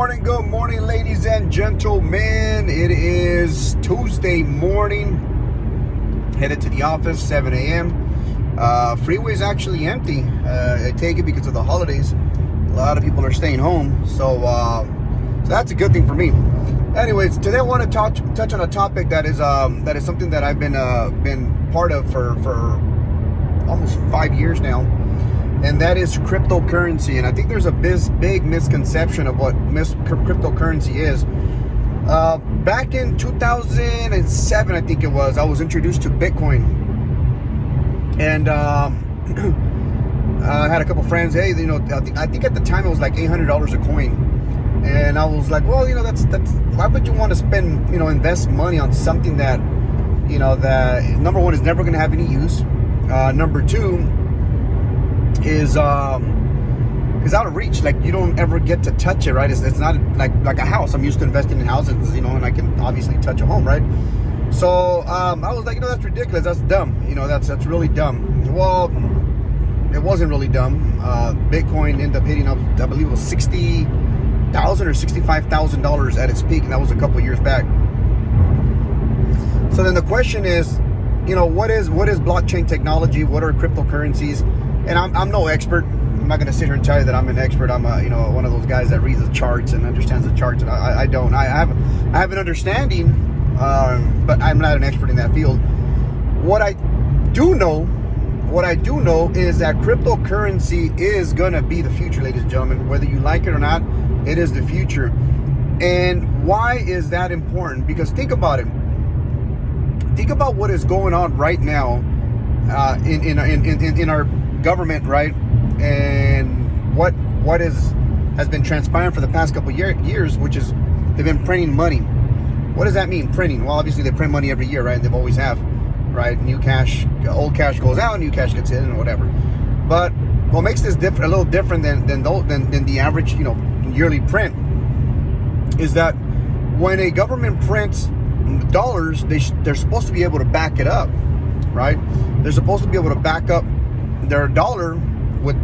Good morning, ladies and gentlemen. It is Tuesday morning. Headed to the office, 7 a.m. Freeway's actually empty. I take it because of the holidays. A lot of people are staying home, so that's a good thing for me. Anyways, today I want to touch on a topic that is something that I've been part of for almost 5 years now. And that is cryptocurrency. And I think there's a big misconception of what cryptocurrency is. Back in 2007, I think it was, I was introduced to Bitcoin. And I had a couple friends, hey, I think at the time it was like $800 a coin. And I was like, well, that's why would you want to spend, invest money on something that, that number one is never going to have any use. Number two, is out of reach. Like, you don't ever get to touch it, right? It's not like a house. I'm used to investing in houses, and I can obviously touch a home, right? So I was like, that's ridiculous. That's dumb. That's really dumb. Well, it wasn't really dumb. Bitcoin ended up hitting up, I believe it was $60,000 or $65,000 at its peak, and that was a couple years back. So then the question is, what is blockchain technology? What are cryptocurrencies? And I'm no expert. I'm not going to sit here and tell you that I'm an expert. I'm one of those guys that reads the charts and understands the charts. And I don't. I have an understanding, but I'm not an expert in that field. What I do know is that cryptocurrency is going to be the future, ladies and gentlemen. Whether you like it or not, it is the future. And why is that important? Because think about it. Think about what is going on right now in our government, right? And what has been transpiring for the past couple years, which is they've been printing money. What does that mean, printing? Well, obviously they print money every year, right? They've always have, right? New cash, old cash goes out, new cash gets in, or whatever. But what makes this a little different than the average, yearly print, is that when a government prints dollars, they're supposed to be able to back it up, right? They're supposed to be able to back up their dollar with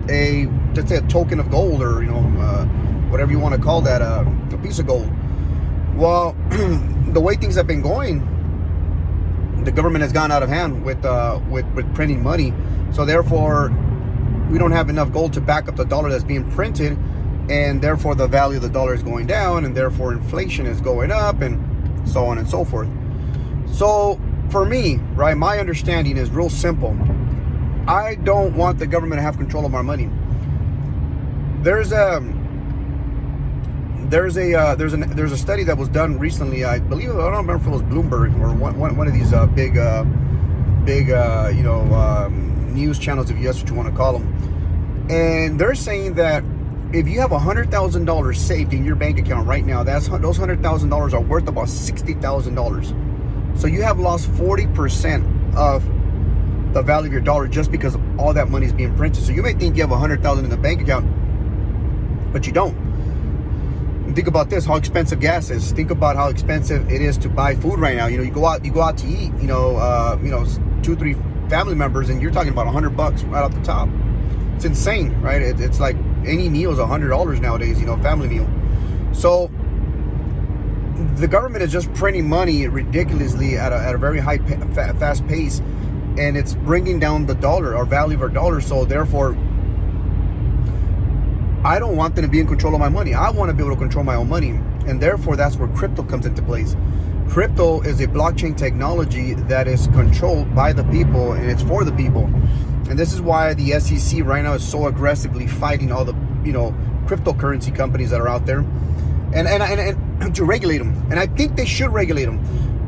let's say a token of gold, or whatever you want to call that, a piece of gold. Well, the way things have been going, the government has gone out of hand with printing money. So therefore, we don't have enough gold to back up the dollar that's being printed, and therefore the value of the dollar is going down, and therefore inflation is going up, and so on and so forth. So for me, right, my understanding is real simple. I don't want the government to have control of our money. There's a study that was done recently. I don't remember if it was Bloomberg or one of these big news channels, if that's what you want to call them. And they're saying that if you have $100,000 saved in your bank account right now, those $100,000 are worth about $60,000. So you have lost 40% of the value of your dollar just because all that money is being printed. So you may think you have $100,000 in the bank account, but you don't. And think about this: how expensive gas is. Think about how expensive it is to buy food right now. You go out to eat. 2-3 family members, and you're talking about $100 right off the top. It's insane, right? It's like any meal is $100 nowadays. Family meal. So the government is just printing money ridiculously at a very high, fast pace. And it's bringing down the dollar, our value of our dollar. So therefore, I don't want them to be in control of my money. I want to be able to control my own money. And therefore, that's where crypto comes into place. Crypto is a blockchain technology that is controlled by the people, and it's for the people. And this is why the SEC right now is so aggressively fighting all the, cryptocurrency companies that are out there, and to regulate them. And I think they should regulate them.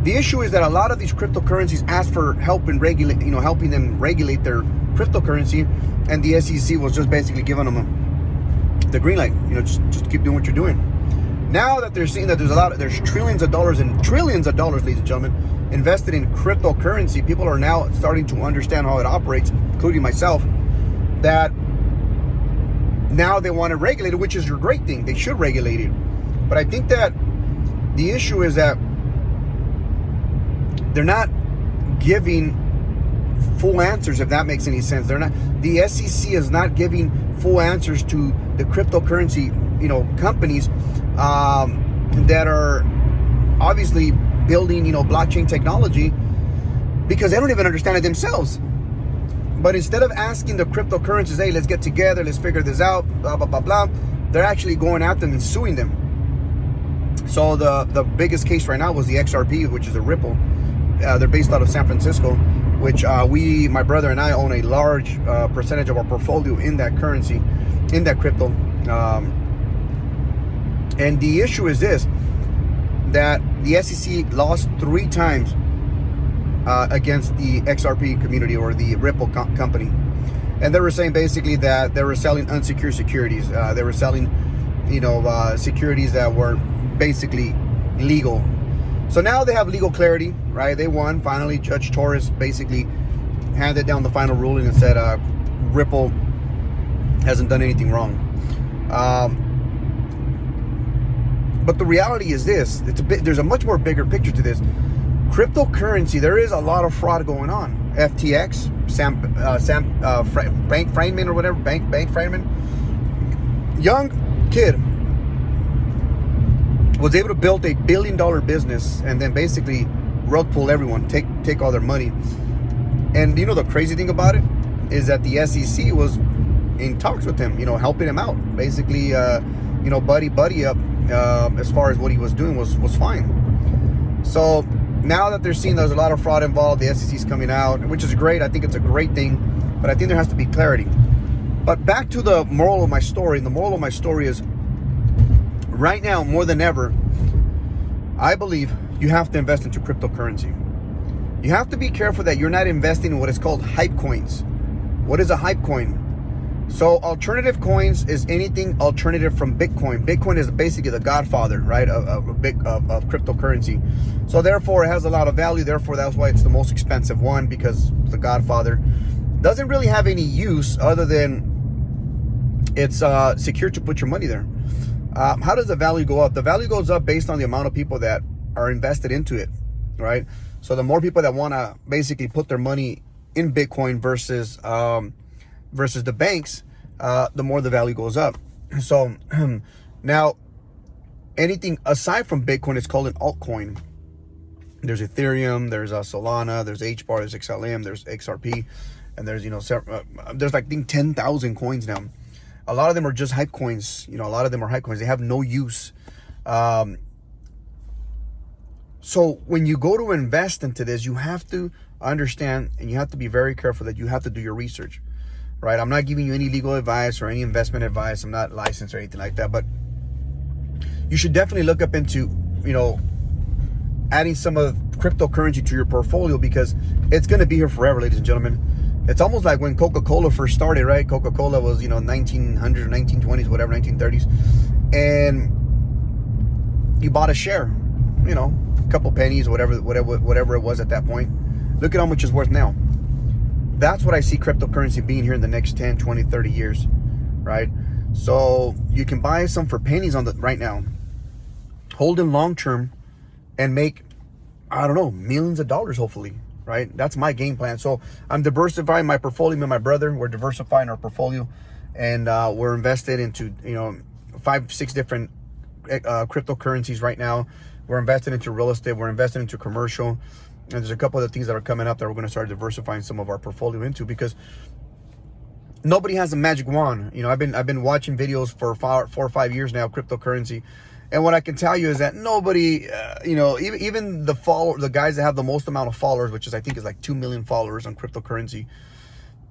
The issue is that a lot of these cryptocurrencies ask for help in helping them regulate their cryptocurrency, and the SEC was just basically giving them the green light. Just keep doing what you're doing. Now that they're seeing that there's trillions of dollars, ladies and gentlemen, invested in cryptocurrency, people are now starting to understand how it operates, including myself, that now they want to regulate it, which is a great thing. They should regulate it. But I think that the issue is that they're not giving full answers, if that makes any sense. The SEC is not giving full answers to the cryptocurrency, companies that are obviously building, blockchain technology because they don't even understand it themselves. But instead of asking the cryptocurrencies, hey, let's get together, let's figure this out, blah, blah, blah, blah, they're actually going at them and suing them. So the biggest case right now was the XRP, which is a Ripple. They're based out of San Francisco, which my brother and I own a large percentage of our portfolio in that currency, in that crypto. And the issue is this, that the SEC lost 3 times against the XRP community or the Ripple company. And they were saying basically that they were selling unsecured securities. They were selling, securities that were basically legal. So now they have legal clarity, right? They won. Finally, Judge Torres basically handed down the final ruling and said Ripple hasn't done anything wrong. But the reality is this: there's a much more bigger picture to this. Cryptocurrency, there is a lot of fraud going on. FTX, Bank Friedman or whatever, Bank Friedman, young kid, was able to build a $1 billion business and then basically rug pull everyone, take all their money. And the crazy thing about it is that the SEC was in talks with him, helping him out, basically, buddy up, as far as what he was doing was fine. So now that they're seeing there's a lot of fraud involved, the SEC's coming out, which is great. I think it's a great thing, but I think there has to be clarity. But back to the moral of my story. The moral of my story is, right now, more than ever, I believe you have to invest into cryptocurrency. You have to be careful that you're not investing in what is called hype coins. What is a hype coin? So alternative coins is anything alternative from Bitcoin. Bitcoin is basically the godfather, right, of cryptocurrency. So therefore, it has a lot of value. Therefore, that's why it's the most expensive one, because the godfather doesn't really have any use other than it's secure to put your money there. How does the value go up? The value goes up based on the amount of people that are invested into it, right? So the more people that want to basically put their money in Bitcoin versus the banks, the more the value goes up. So now, anything aside from Bitcoin is called an altcoin. There's Ethereum, there's Solana, there's HBAR, there's XLM, there's XRP, and there's there's like I think 10,000 coins now. A lot of them are just hype coins. A lot of them are hype coins. They have no use. So when you go to invest into this, you have to understand and you have to be very careful that you have to do your research, right? I'm not giving you any legal advice or any investment advice. I'm not licensed or anything like that, but you should definitely look up into, adding some of cryptocurrency to your portfolio, because it's going to be here forever, ladies and gentlemen. It's almost like when Coca-Cola first started, right? Coca-Cola was, 1900s, 1920s, whatever, 1930s. And you bought a share, a couple pennies, whatever it was at that point. Look at how much it's worth now. That's what I see cryptocurrency being here in the next 10, 20, 30 years, right? So you can buy some for pennies right now, hold them long term, and make, millions of dollars, hopefully, right? That's my game plan. So I'm diversifying my portfolio. Me and my brother, we're diversifying our portfolio, and we're invested into 5-6 different cryptocurrencies right now. We're invested into real estate. We're invested into commercial, and there's a couple of things that are coming up that we're going to start diversifying some of our portfolio into, because nobody has a magic wand. I've been watching videos for 4 or 5 years now, cryptocurrency. And what I can tell you is that nobody, even the guys that have the most amount of followers, which I think is like 2 million followers on cryptocurrency,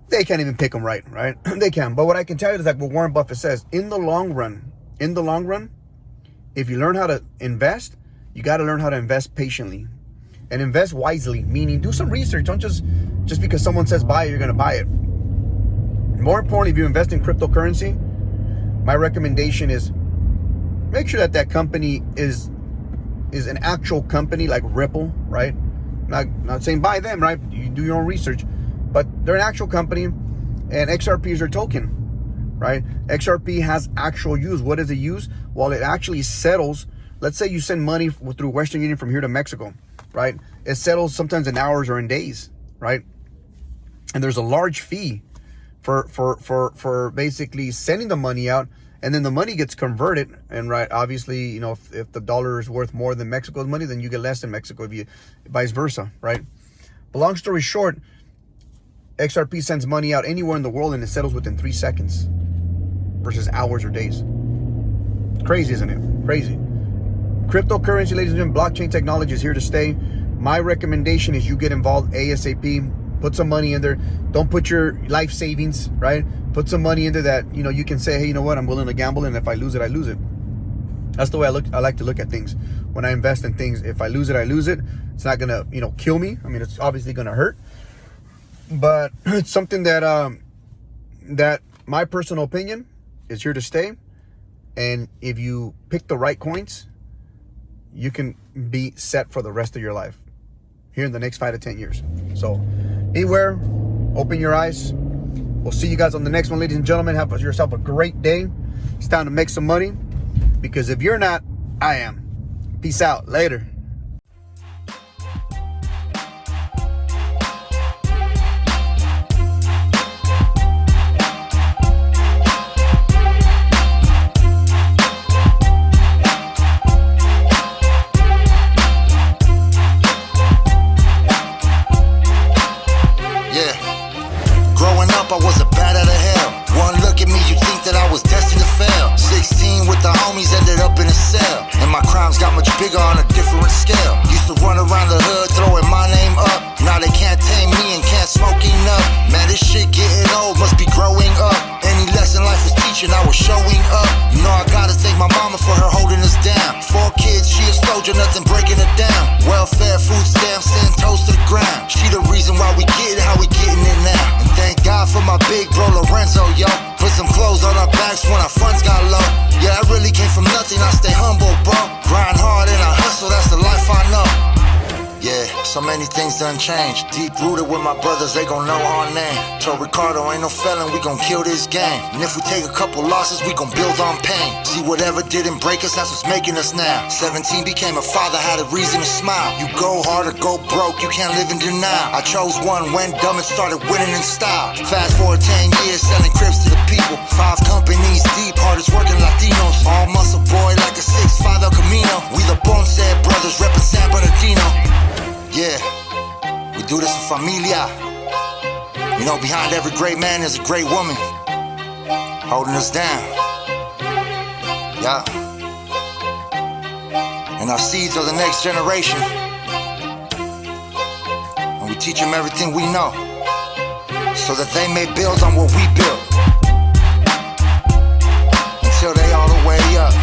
they can't even pick them right? They can. But what I can tell you is like what Warren Buffett says, in the long run, if you learn how to invest, you got to learn how to invest patiently and invest wisely, meaning do some research. Don't just because someone says buy it, you're going to buy it. More importantly, if you invest in cryptocurrency, my recommendation is make sure that company is an actual company like Ripple, right? Not saying buy them, right? You do your own research, but they're an actual company, and XRP is their token, right? XRP has actual use. What does it use? Well, it actually settles. Let's say you send money through Western Union from here to Mexico, right? It settles sometimes in hours or in days, right? And there's a large fee for basically sending the money out and then the money gets converted. And right, obviously, you know, if the dollar is worth more than Mexico's money, then you get less in Mexico. If you vice versa, right? But long story short, XRP sends money out anywhere in the world and it settles within 3 seconds versus hours or days. Crazy, isn't it? Crazy. Cryptocurrency, ladies and gentlemen, blockchain technology is here to stay. My recommendation is you get involved ASAP. Put some money in there. Don't put your life savings, right? Put some money into that, you know, you can say, hey, you know what? I'm willing to gamble, and if I lose it, I lose it. That's the way I like to look at things. When I invest in things, if I lose it, I lose it. It's not gonna, you know, kill me. I mean, it's obviously gonna hurt, but it's something that that my personal opinion is here to stay. And if you pick the right coins, you can be set for the rest of your life here in the next 5 to 10 years. So beware, open your eyes. We'll see you guys on the next one, ladies and gentlemen. Have yourself a great day. It's time to make some money, because if you're not, I am. Peace out. Later. I was a bat out of hell. One look at me, you think that I was destined to fail. 16 with the homies, ended up in a cell. And my crimes got much bigger on a different scale. Used to run around the hood, throwing my name up. Now they can't tame me and can't smoke enough. Man, this shit getting old, must be growing up. Any lesson life was teaching, I was showing up. You know I gotta thank my mama for her holding us down. 4 kids, she a soldier, nothing breaking her down. Welfare, food stamps, and toes to the ground. She the reason why we get it, how we getting it now. And thank God for my big bro Lorenzo, yo. Put some clothes on our backs when our funds got low. Yeah, I really came from nothing, I stay humble, bro. Grind hard and I hustle, that's the life I know. Yeah, so many things done changed. Deep rooted with my brothers, they gon' know our name. Told Ricardo, ain't no felon, we gon' kill this game. And if we take a couple losses, we gon' build on pain. See, whatever didn't break us, that's what's making us now. 17 became a father, had a reason to smile. You go hard or go broke, you can't live in denial. I chose one, went dumb and started winning in style. Fast forward 10 years, selling cribs to the people. 5 companies deep, hardest working Latinos. All muscle boy like a 6'5" El Camino. We the Ponce brothers, reppin' San Bernardino. Yeah, we do this for familia. You know, behind every great man is a great woman holding us down. Yeah. And our seeds are the next generation. And we teach them everything we know, so that they may build on what we built, until they all the way up.